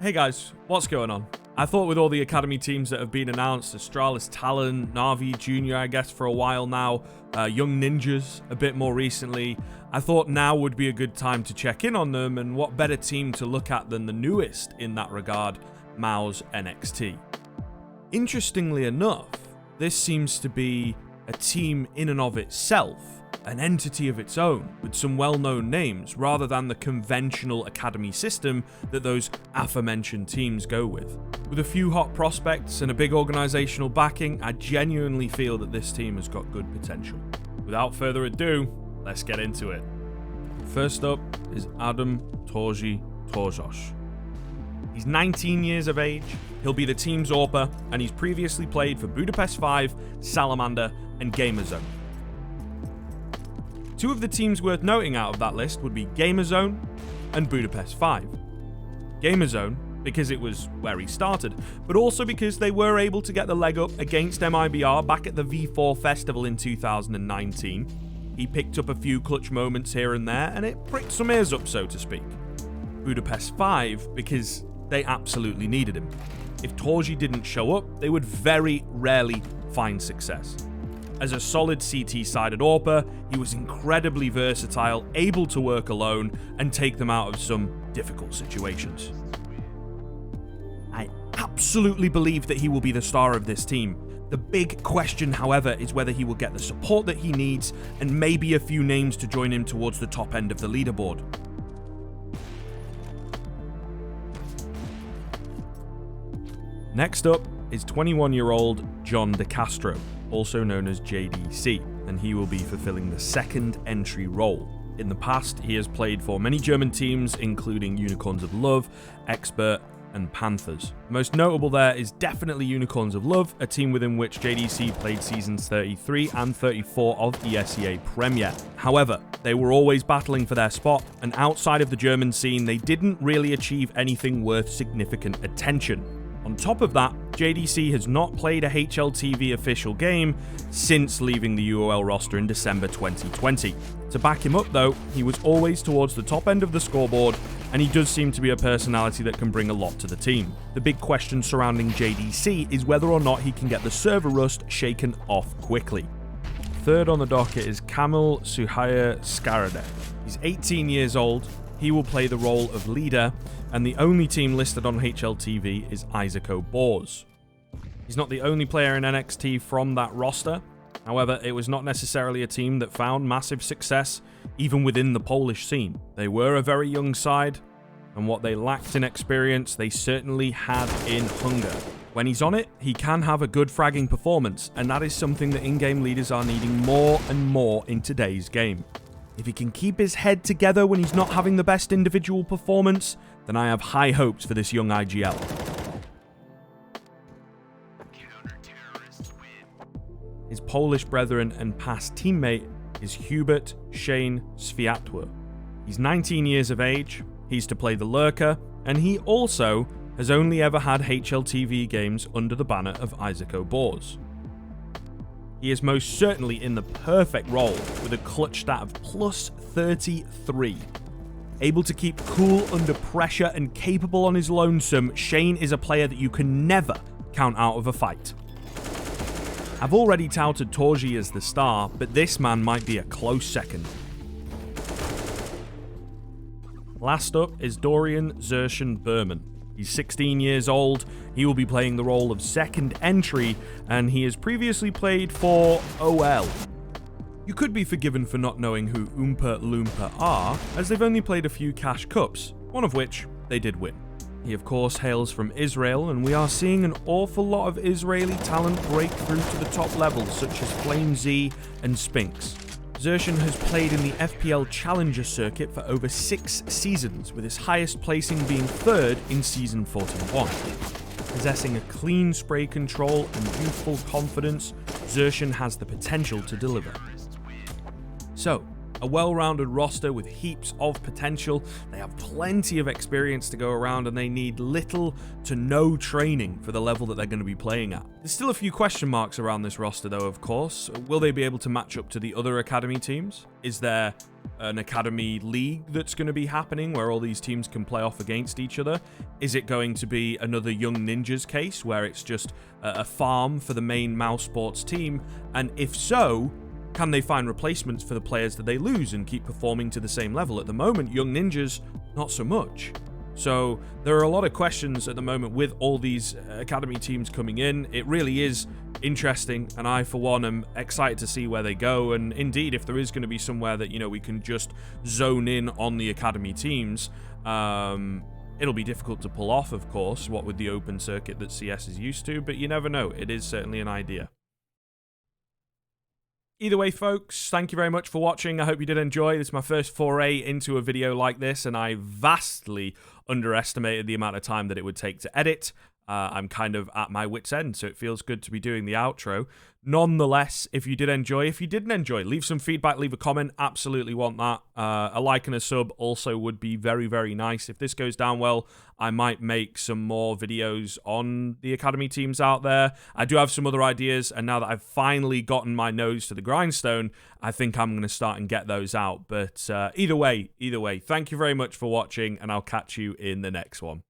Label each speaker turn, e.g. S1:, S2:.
S1: Hey guys, what's going on? I thought with all the academy teams that have been announced, Astralis Talon, Na'Vi Jr. I guess for a while now, Young Ninjas a bit more recently, I thought now would be a good time to check in on them, and what better team to look at than the newest in that regard, Mouz NXT. Interestingly enough, this seems to be a team in and of itself, an entity of its own, with some well-known names, rather than the conventional academy system that those aforementioned teams go with. With a few hot prospects and a big organisational backing, I genuinely feel that this team has got good potential. Without further ado, let's get into it. First up is Torzsi. He's 19 years of age, he'll be the team's AWPer, and he's previously played for Budapest 5, Salamander, and Gamerzone. Two of the teams worth noting out of that list would be Gamerzone and Budapest 5. Gamerzone, because it was where he started, but also because they were able to get the leg up against MIBR back at the V4 Festival in 2019. He picked up a few clutch moments here and there, and it pricked some ears up, so to speak. Budapest 5, because they absolutely needed him. If Torzsi didn't show up, they would very rarely find success. As a solid CT-sided AWPer, he was incredibly versatile, able to work alone, and take them out of some difficult situations. I absolutely believe that he will be the star of this team. The big question, however, is whether he will get the support that he needs, and maybe a few names to join him towards the top end of the leaderboard. Next up is 21-year-old John De Castro, also known as JDC, and he will be fulfilling the second entry role. In the past, he has played for many German teams, including Unicorns of Love, Expert, and Panthers. Most notable there is definitely Unicorns of Love, a team within which JDC played seasons 33 and 34 of the SEA Premier. However, they were always battling for their spot, and outside of the German scene, they didn't really achieve anything worth significant attention. On top of that, JDC has not played a HLTV official game since leaving the UOL roster in December 2020. To back him up though, he was always towards the top end of the scoreboard, and he does seem to be a personality that can bring a lot to the team. The big question surrounding JDC is whether or not he can get the server rust shaken off quickly. Third on the docket is Kamil Siuhy. He's 18 years old. He will play the role of leader, and the only team listed on HLTV is Isaaco Boars. He's not the only player in NXT from that roster. However, it was not necessarily a team that found massive success even within the Polish scene. They were a very young side, and what they lacked in experience, they certainly had in hunger. When he's on it, he can have a good fragging performance, and that is something that in-game leaders are needing more and more in today's game. If he can keep his head together when he's not having the best individual performance, then I have high hopes for this young IGL. His Polish brethren and past teammate is Hubert Szejn Światło. He's 19 years of age, he's to play the Lurker, and he also has only ever had HLTV games under the banner of Isaaco Boars. He is most certainly in the perfect role with a clutch stat of plus 33. Able to keep cool under pressure and capable on his lonesome, Szejn is a player that you can never count out of a fight. I've already touted Torzsi as the star, but this man might be a close second. Last up is Dorian XertioN Berman. He's 16 years old, he will be playing the role of second entry, and he has previously played for OL. You could be forgiven for not knowing who Oompa Loompa are, as they've only played a few Cash Cups, one of which they did win. He of course hails from Israel, and we are seeing an awful lot of Israeli talent break through to the top levels, such as Flame Z and Spinks. XertioN has played in the FPL Challenger circuit for over 6 seasons, with his highest placing being third in Season 41. Possessing a clean spray control and youthful confidence, XertioN has the potential to deliver. So, A well-rounded roster with heaps of potential. They have plenty of experience to go around, and they need little to no training for the level that they're going to be playing at. There's still a few question marks around this roster though, of course. Will they be able to match up to the other academy teams? Is there an academy league that's going to be happening where all these teams can play off against each other? Is it going to be another Young Ninjas case where it's just a farm for the main Mousesports team? And if so, can they find replacements for the players that they lose and keep performing to the same level? At the moment, Young Ninjas, not so much. So there are a lot of questions at the moment with all these academy teams coming in. It really is interesting, and I, for one, am excited to see where they go. And indeed, if there is going to be somewhere that, you know, we can just zone in on the academy teams, it'll be difficult to pull off, of course, what with the open circuit that CS is used to, but you never know. It is certainly an idea. Either way, folks, thank you very much for watching. I hope you did enjoy. This is my first foray into a video like this, and I vastly underestimated the amount of time that it would take to edit. I'm kind of at my wit's end, so it feels good to be doing the outro. Nonetheless, if you didn't enjoy, leave some feedback, leave a comment. Absolutely want that. A like and a sub also would be very, very nice. If this goes down well, I might make some more videos on the academy teams out there. I do have some other ideas, and now that I've finally gotten my nose to the grindstone, I think I'm going to start and get those out. But either way, thank you very much for watching, and I'll catch you in the next one.